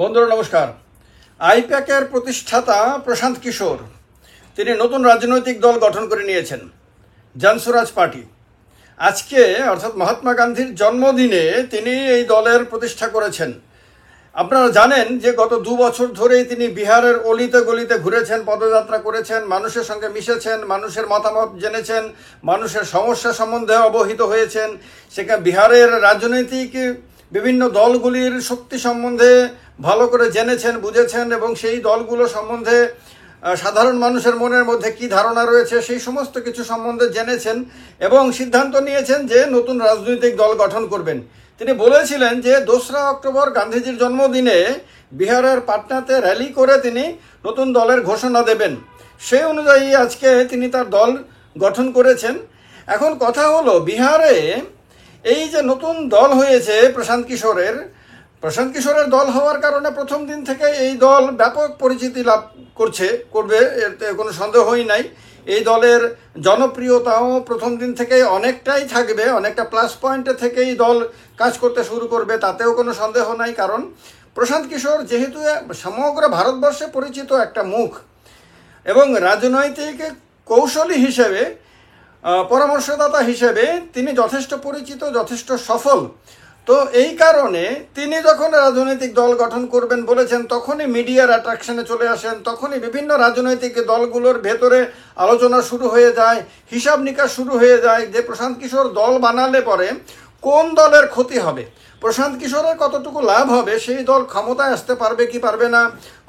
বন্ধুরা নমস্কার। আইপ্যাকের প্রতিষ্ঠাতা প্রশান্ত কিশোর তিনি নতুন রাজনৈতিক দল গঠন করে নিয়েছেন, জনস্বরাজ পার্টি। আজকে অর্থাৎ মহাত্মা গান্ধীর জন্মদিনে তিনি এই দলের প্রতিষ্ঠা করেছেন। আপনারা জানেন যে গত 2 বছর ধরেই তিনি বিহারের অলিতে গলিতে ঘুরেছেন, পদযাত্রা করেছেন, মানুষের সঙ্গে মিশেছেন, মানুষের মতামত জেনেছেন, মানুষের সমস্যা সম্বন্ধে অবহিত হয়েছেন। সেখানে বিহারের রাজনৈতিক বিভিন্ন দলগুলির শক্তি সম্বন্ধে ভালো করে জেনেছেন, বুঝেছেন এবং সেই দলগুলো সম্বন্ধে সাধারণ মানুষের মনের মধ্যে কি ধারণা রয়েছে সেই সমস্ত কিছু সম্বন্ধে জেনেছেন এবং সিদ্ধান্ত নিয়েছেন যে নতুন রাজনৈতিক দল গঠন করবেন। তিনি বলেছিলেন যে 2রা অক্টোবর গান্ধীজির জন্মদিনে বিহারের পাটনাতে র্যালি করে তিনি নতুন দলের ঘোষণা দেবেন। সেই অনুযায়ী আজকে তিনি তার দল গঠন করেছেন। এখন কথা হলো, বিহারে এই যে নতুন দল হয়েছে প্রশান্ত কিশোরের দল হওয়ার কারণে প্রথম দিন থেকে এই দল ব্যাপক পরিচিতি লাভ করবে, এতে কোনো সন্দেহই নাই। এই দলের জনপ্রিয়তাও প্রথম দিন থেকে অনেকটাই থাকবে, অনেকটা প্লাস পয়েন্টে থেকেই দল কাজ করতে শুরু করবে, তাতেও কোনো সন্দেহ নাই। কারণ প্রশান্ত কিশোর যেহেতু সমগ্র ভারতবর্ষে পরিচিত একটা মুখ এবং রাজনৈতিক কৌশলী হিসেবে, পরামর্শদাতা হিসেবে তিনি যথেষ্ট পরিচিত, যথেষ্ট সফল। তো এই কারণে তিনি যখন রাজনৈতিক দল গঠন করবেন বলেছেন, তখনই মিডিয়ার অ্যাট্রাকশনে চলে আসেন, তখনই বিভিন্ন রাজনৈতিক দলগুলোর ভেতরে আলোচনা শুরু হয়ে যায়, হিসাব নিকাশ শুরু হয়ে যায় যে প্রশান্ত কিশোর দল বানালে পরে কোন দলের ক্ষতি হবে, প্রশান্ত কিশোরের কতটুকু লাভ হবে, সেই দল ক্ষমতায় আসতে পারবে কি পারবে না,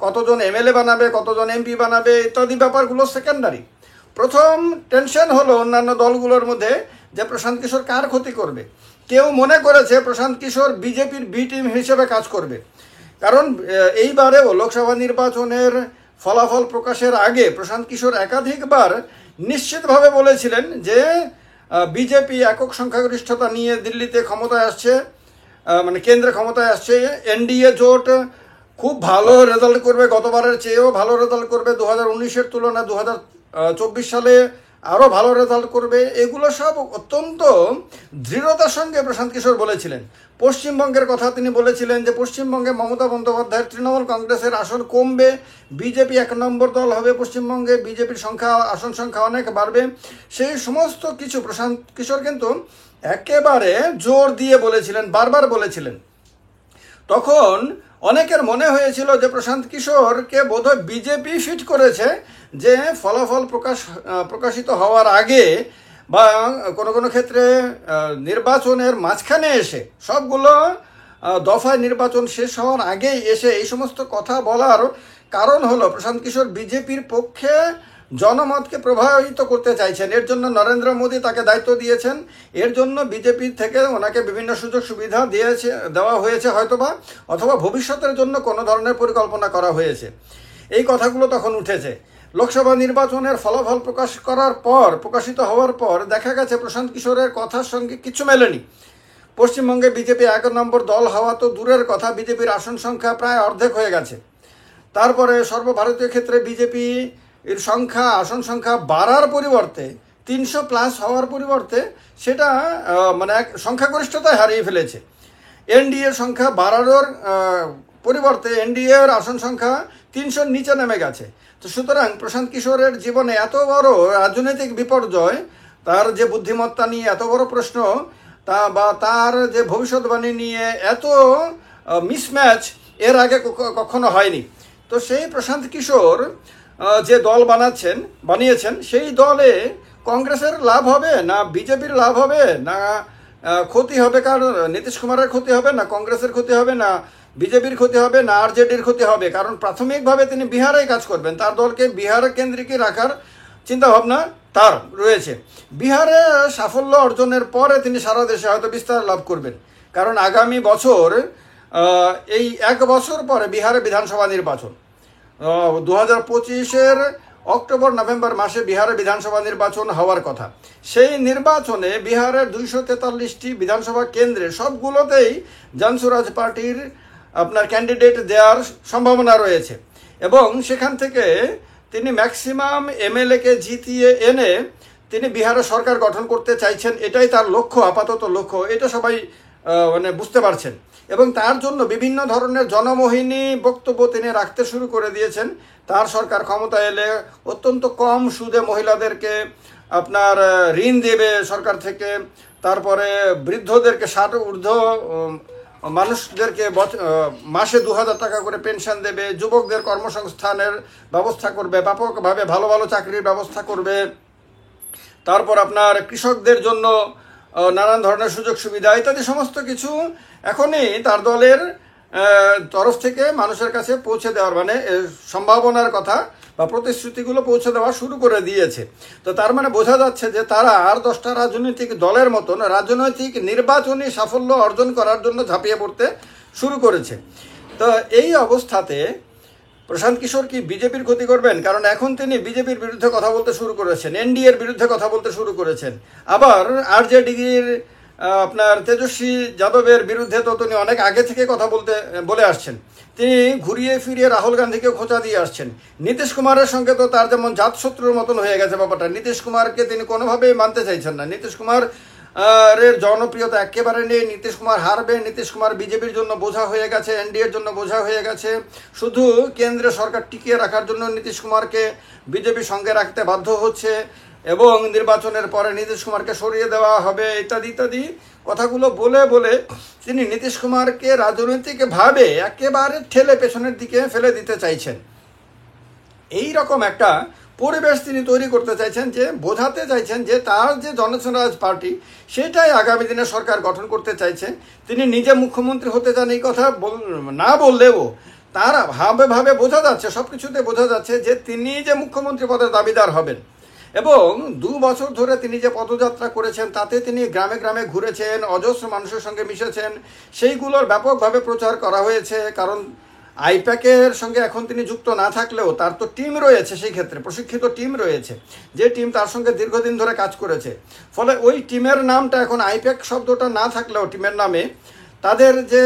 কতজন এমএলএ বানাবে, কতজন এমপি বানাবে ইত্যাদি ব্যাপারগুলো সেকেন্ডারি। প্রথম টেনশন হলো অন্যান্য দলগুলোর মধ্যে যে প্রশান্ত কিশোর কার ক্ষতি করবে। কেউ মনে করেছে প্রশান্ত কিশোর বিজেপির বি টিম হিসেবে কাজ করবে, কারণ এইবারেও লোকসভা নির্বাচনের ফলাফল প্রকাশের আগে প্রশান্ত কিশোর একাধিকবার নিশ্চিতভাবে বলেছিলেন যে বিজেপি একক সংখ্যাগরিষ্ঠতা নিয়ে দিল্লিতে ক্ষমতায় আসছে, মানে কেন্দ্রে ক্ষমতায় আসছে, এনডিএ জোট খুব ভালো রেজাল্ট করবে, গতবারের চেয়েও ভালো রেজাল্ট করবে, 2019-এর তুলনায় 2024 সালে আরও ভালো রেজাল্ট করবে। এগুলো সব অত্যন্ত দৃঢ়তার সঙ্গে প্রশান্ত কিশোর বলেছিলেন। পশ্চিমবঙ্গের কথা তিনি বলেছিলেন যে পশ্চিমবঙ্গে মমতা বন্দ্যোপাধ্যায়ের তৃণমূল কংগ্রেসের আসন কমবে, বিজেপি 1 নম্বর দল হবে পশ্চিমবঙ্গে, বিজেপির আসন সংখ্যা অনেক বাড়বে। সেই সমস্ত কিছু প্রশান্ত কিশোর কিন্তু একেবারে জোর দিয়ে বলেছিলেন, বারবার বলেছিলেন। তখন অনেকের মনে হয়েছিল যে প্রশান্ত কিশোরকে বোধহয় বিজেপি ফিট করেছে, যে ফলাফল প্রকাশিত হওয়ার আগে বা কোনো ক্ষেত্রে নির্বাচনের মাঝখানে এসে, সবগুলো দফায় নির্বাচন শেষ হওয়ার আগেই এসে এই সমস্ত কথা বলার কারণ হলো প্রশান্ত কিশোর বিজেপির পক্ষে জনমতকে প্রভাবিত করতে চাইছেন। এর জন্য নরেন্দ্র মোদী তাকে দায়িত্ব দিয়েছেন, এর জন্য বিজেপি থেকে ওনাকে বিভিন্ন সুযোগ সুবিধা দেওয়া হয়েছে হয়তোবা, অথবা ভবিষ্যতের জন্য কোনো ধরনের পরিকল্পনা করা হয়েছে। এই কথাগুলো তখন উঠেছে। লোকসভা নির্বাচনের ফলাফল প্রকাশিত হওয়ার পর দেখা গেছে প্রশান্ত কিশোরের কথার সঙ্গে কিছু মেলেনি। পশ্চিমবঙ্গে বিজেপি 1 নম্বর দল হওয়া তো দূরের কথা, বিজেপির আসন সংখ্যা প্রায় অর্ধেক হয়ে গেছে। তারপরে সর্বভারতীয় ক্ষেত্রে বিজেপি এর আসন সংখ্যা বাড়ার পরিবর্তে 300+ হওয়ার পরিবর্তে সেটা মানে সংখ্যাগরিষ্ঠতায় হারিয়ে ফেলেছে। এনডিএর সংখ্যা বাড়ানোর পরিবর্তে এনডিএর আসন সংখ্যা 300-র নিচে নেমে গেছে। তো সুতরাং প্রশান্ত কিশোরের জীবনে এত বড় রাজনৈতিক বিপর্যয়, তার যে বুদ্ধিমত্তা নিয়ে এত বড় প্রশ্ন, তার যে ভবিষ্যৎবাণী নিয়ে এত মিসম্যাচ এর আগে কখনো হয়নি। তো সেই প্রশান্ত কিশোর যে দল বানিয়েছেন, সেই দলে কংগ্রেসের লাভ হবে না বিজেপির লাভ হবে না ক্ষতি হবে, কারণ নীতিশ কুমারের ক্ষতি হবে না কংগ্রেসের ক্ষতি হবে না বিজেপির ক্ষতি হবে না আরজেডির ক্ষতি হবে, কারণ প্রাথমিকভাবে তিনি বিহারেই কাজ করবেন, তার দলকে বিহার কেন্দ্রিকই রাখার চিন্তাভাবনা তার রয়েছে। বিহারে সাফল্য অর্জনের পরে তিনি সারা দেশে হয়তো বিস্তার লাভ করবেন, কারণ আগামী বছর এই 1 বছর পরে বিহারে বিধানসভা নির্বাচন, 2025-এর অক্টোবর নভেম্বর মাসে বিহারে বিধানসভা নির্বাচন হওয়ার কথা। সেই নির্বাচনে বিহারের 243টি বিধানসভা কেন্দ্রে সবগুলোতেই জনস্বরাজ পার্টির আপনার ক্যান্ডিডেট দেওয়ার সম্ভাবনা রয়েছে এবং সেখান থেকে তিনি ম্যাক্সিমাম এমএলএকে জিতিয়ে এনে তিনি বিহারে সরকার গঠন করতে চাইছেন। এটাই তার লক্ষ্য, আপাতত লক্ষ্য। এটা সবাই মানে বুঝতে পারছেন। এবং তার জন্য বিভিন্ন ধরনের জনমোহিনী বক্তব্য তিনি রাখতে শুরু করে দিয়েছেন। তার সরকার ক্ষমতা এলে অত্যন্ত কম সুদে মহিলাদেরকে আপনার ঋণ দেবে সরকার থেকে, তারপরে বৃদ্ধদেরকে 60 ঊর্ধ্ব মানুষদেরকে মাসে 2000 টাকা করে পেনশন দেবে, যুবকদের কর্মসংস্থানের ব্যবস্থা করবে, ব্যাপকভাবে ভালো ভালো চাকরির ব্যবস্থা করবে, তারপর আপনার কৃষকদের জন্য নানান ধরনের সুযোগ সুবিধা ইত্যাদি সমস্ত কিছু এখনই তার দলের তরফ থেকে মানুষের কাছে পৌঁছে দেওয়ার মানে সম্ভাবনার কথা বা প্রতিশ্রুতিগুলো পৌঁছে দেওয়া শুরু করে দিয়েছে। তো তার মানে বোঝা যাচ্ছে যে তারা আর 10টা রাজনৈতিক দলের মতন রাজনৈতিক নির্বাচনী সাফল্য অর্জন করার জন্য ঝাঁপিয়ে পড়তে শুরু করেছে। তো এই অবস্থাতে প্রশান্ত কিশোর কি বিজেপির ক্ষতি করবেন? কারণ এখন তিনি বিজেপির বিরুদ্ধে কথা বলতে শুরু করেছেন, এনডিএর বিরুদ্ধে কথা বলতে শুরু করেছেন, আবার আরজেডির আপনার তেজস্বী যাদবের বিরুদ্ধে তো তিনি অনেক আগে থেকে কথা বলে আসছেন। তিনি ঘুরিয়ে ফিরিয়ে রাহুল গান্ধীকে খোঁচা দিয়ে আসছেন। নীতিশ কুমারের সঙ্গে তো তার যেমন জাতশত্রুর মতন হয়ে গেছে ব্যাপারটা। নীতিশ কুমারকে তিনি কোনোভাবেই মানতে চাইছেন না। নীতিশ কুমার এর জনপ্রিয়তা একেবারে নেই। নীতিশ কুমার হারবে। নীতিশ কুমার বিজেপির জন্য বোঝা হয়ে গেছে, এনডিএর জন্য বোঝা হয়ে গেছে। শুধু কেন্দ্রীয় সরকার টিকিয়ে রাখার জন্য নীতিশ কুমারকে বিজেপি সঙ্গে রাখতে বাধ্য হচ্ছে এবং নির্বাচনের পরে নীতিশ কুমারকে সরিয়ে দেওয়া হবে ইত্যাদি ইত্যাদি কথাগুলো বলে বলে তিনি নীতিশ কুমারকে রাজনৈতিকভাবে একেবারে ঠেলে পেছনের দিকে ফেলে দিতে চাইছেন। এই রকম একটা পরিবেশ তিনি তৈরি করতে চাইছেন, যে বোঝাতে চাইছেন যে তার যে জনসংরাজ পার্টি সেটাই আগামী দিনে সরকার গঠন করতে চাইছে। তিনি নিজে মুখ্যমন্ত্রী হতে চান এই কথা না বললেও তার ভাবে বোঝা যাচ্ছে, সব কিছুতে বোঝা যাচ্ছে যে তিনি যে মুখ্যমন্ত্রী পদের দাবিদার হবেন। এবং 2 বছর ধরে তিনি যে পদযাত্রা করেছেন তাতে তিনি গ্রামে গ্রামে ঘুরেছেন, অজস্র মানুষের সঙ্গে মিশেছেন, সেইগুলোর ব্যাপকভাবে প্রচার করা হয়েছে। কারণ আইপ্যাকের সঙ্গে এখন তিনি যুক্ত না থাকলেও তার তো টিম রয়েছে, সেই ক্ষেত্রে প্রশিক্ষিত টিম রয়েছে, যে টিম তার সঙ্গে দীর্ঘদিন ধরে কাজ করেছে। ফলে ওই টিমের নামটা এখন আইপ্যাক শব্দটা না থাকলেও টিমের নামে তাদের যে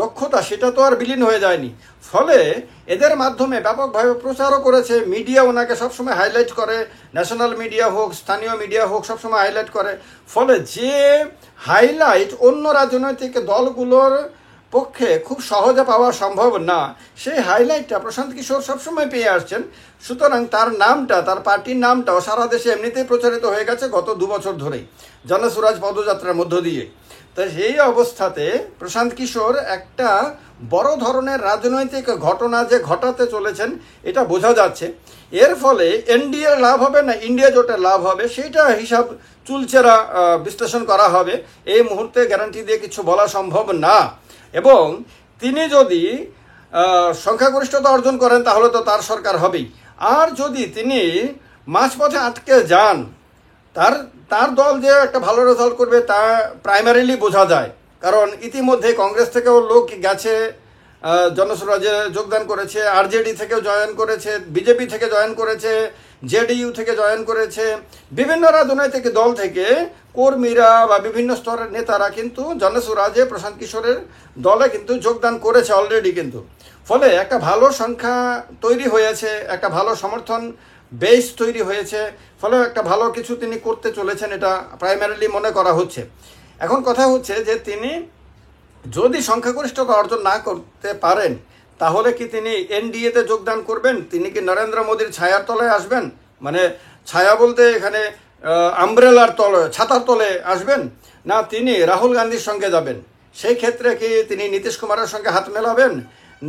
দক্ষতা সেটা তো আর বিলীন হয়ে যায়নি। ফলে এদের মাধ্যমে ব্যাপকভাবে প্রচারও করেছে। মিডিয়া ওনাকে সবসময় হাইলাইট করে, ন্যাশনাল মিডিয়া হোক স্থানীয় মিডিয়া হোক সবসময় হাইলাইট করে। ফলে যে হাইলাইট অন্য রাজনৈতিক দলগুলোর পক্ষে খুব সহজে পাওয়া সম্ভব না, সেই হাইলাইটটা প্রশান্ত কিশোর সবসময় পেয়ে আসছেন। সুতরাং তার নামটা, তার পার্টির নামটাও সারা দেশে এমনিতেই প্রচারিত হয়ে গেছে গত 2 বছর ধরেই জনসুরাজ পদযাত্রার মধ্য দিয়ে। তো সেই অবস্থাতে প্রশান্ত কিশোর একটা বড় ধরনের রাজনৈতিক ঘটনা যে ঘটাতে চলেছেন এটা বোঝা যাচ্ছে। এর ফলে এনডিএর লাভ হবে না ইন্ডিয়া জোটের লাভ হবে সেইটা হিসাব চুলচেরা বিশ্লেষণ করা হবে। এই মুহূর্তে গ্যারান্টি দিয়ে কিছু বলা সম্ভব না। এবং তিনি যদি সংখ্যাগরিষ্ঠতা অর্জন করেন তাহলে তো তার সরকার হবেই। আর যদি তিনি মাঝপথে আটকে যান, তার দল যে একটা ভালো রেজাল্ট করবে তা প্রাইমারিলি বোঝা যায়। কারণ ইতিমধ্যে কংগ্রেস থেকেও লোক গেছে, জনসুরাজে যোগদান করেছে, আরজেডি থেকেও জয়েন করেছে, বিজেপি থেকে জয়েন করেছে, জেডিইউ থেকে জয়েন করেছে, বিভিন্ন রাজনৈতিক দল থেকে কর্মীরা বা বিভিন্ন স্তরের নেতারা কিন্তু জনসুরাজে প্রশান্ত কিশোরের দলে কিন্তু যোগদান করেছে অলরেডি। কিন্তু ফলে একটা ভালো সংখ্যা তৈরি হয়েছে, একটা ভালো সমর্থন বেস তৈরি হয়েছে। ফলে একটা ভালো কিছু তিনি করতে চলেছেন, এটা প্রাইমারিলি মনে করা হচ্ছে। এখন কথা হচ্ছে যে তিনি যদি সংখ্যাগরিষ্ঠতা অর্জন না করতে পারেন তাহলে কি তিনি এনডিএতে যোগদান করবেন? তিনি কি নরেন্দ্র মোদীর ছায়ার তলায় আসবেন? মানে ছায়া বলতে এখানে আমব্রেলার তলে, ছাতার তলে আসবেন, না তিনি রাহুল গান্ধীর সঙ্গে যাবেন? সেই ক্ষেত্রে কি তিনি নীতিশ কুমারের সঙ্গে হাত মেলাবেন,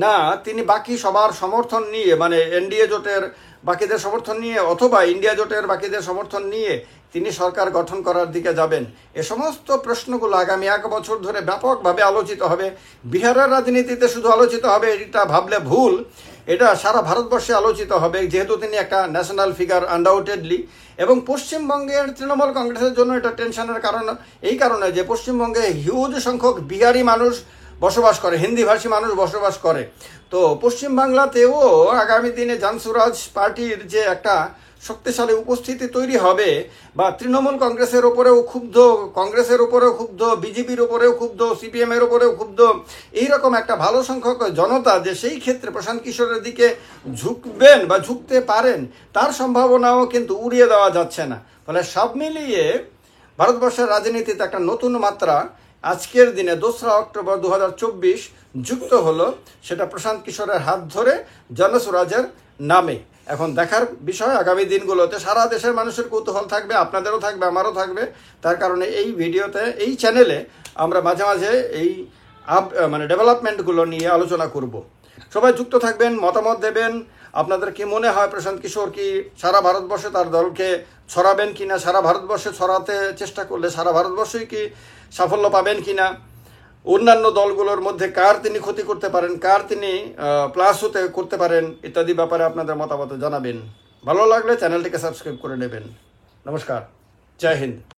না তিনি বাকি সবার সমর্থন নিয়ে মানে এনডিএ জোটের বাকিদের সমর্থন নিয়ে অথবা ইন্ডিয়া জোটের বাকিদের সমর্থন নিয়ে তিনি সরকার গঠন করার দিকে যাবেন? এ সমস্ত প্রশ্নগুলো আগামী 1 বছর ধরে ব্যাপকভাবে আলোচিত হবে। বিহারের রাজনীতিতে শুধু আলোচিত হবে এটা ভাবলে ভুল, এটা সারা ভারতবর্ষে আলোচিত হবে, যেহেতু তিনি একটা ন্যাশনাল ফিগার আনডাউটেডলি। এবং পশ্চিমবঙ্গের তৃণমূল কংগ্রেসের জন্য এটা টেনশনের কারণ এই কারণে যে পশ্চিমবঙ্গে হিউজ সংখ্যক বিহারি মানুষ বসবাস করে, হিন্দিভাষী মানুষ বসবাস করে। তো পশ্চিমবাংলাতেও আগামী দিনে জনসুরাজ পার্টির যে একটা শক্তিশালী উপস্থিতি তৈরি হবে, বা তৃণমূল কংগ্রেসের ওপরেও ক্ষুব্ধ, কংগ্রেসের ওপরেও ক্ষুব্ধ, বিজেপির ওপরেও ক্ষুব্ধ, সিপিএমের ওপরেও ক্ষুব্ধ, এইরকম একটা ভালো সংখ্যক জনতা যে সেই ক্ষেত্রে প্রশান্ত কিশোরের দিকে ঝুঁকবেন বা ঝুঁকতে পারেন তার সম্ভাবনাও কিন্তু উড়িয়ে দেওয়া যাচ্ছে না। ফলে সব মিলিয়ে ভারতবর্ষের রাজনীতিতে একটা নতুন মাত্রা আজকের দিনে 2রা অক্টোবর 2024 যুক্ত হলো, সেটা প্রশান্ত কিশোরের হাত ধরে জনসুরাজের নামে। এখন দেখার বিষয় আগামী দিনগুলোতে সারা দেশের মানুষের কৌতূহল থাকবে, আপনাদেরও থাকবে, আমারও থাকবে। তার কারণে এই ভিডিওতে, এই চ্যানেলে আমরা মাঝে মাঝে এই ডেভেলপমেন্টগুলো নিয়ে আলোচনা করব। সবাই যুক্ত থাকবেন, মতামত দেবেন। আপনাদের কি মনে হয় প্রশান্ত কিশোর কি সারা ভারতবর্ষে তার দলকে ছড়াবেন কিনা, সারা ভারতবর্ষে ছড়াতে চেষ্টা করলে সারা ভারতবর্ষই কি সাফল্য পাবেন কিনা, অন্যান্য দলগুলোর মধ্যে কার তিনি ক্ষতি করতে পারেন, কার তিনি প্লাস হতে করতে পারেন, ইত্যাদি ব্যাপারে আপনাদের মতামত জানাবেন। ভালো লাগলে চ্যানেলটিকে সাবস্ক্রাইব করে নেবেন। নমস্কার, জয় হিন্দ।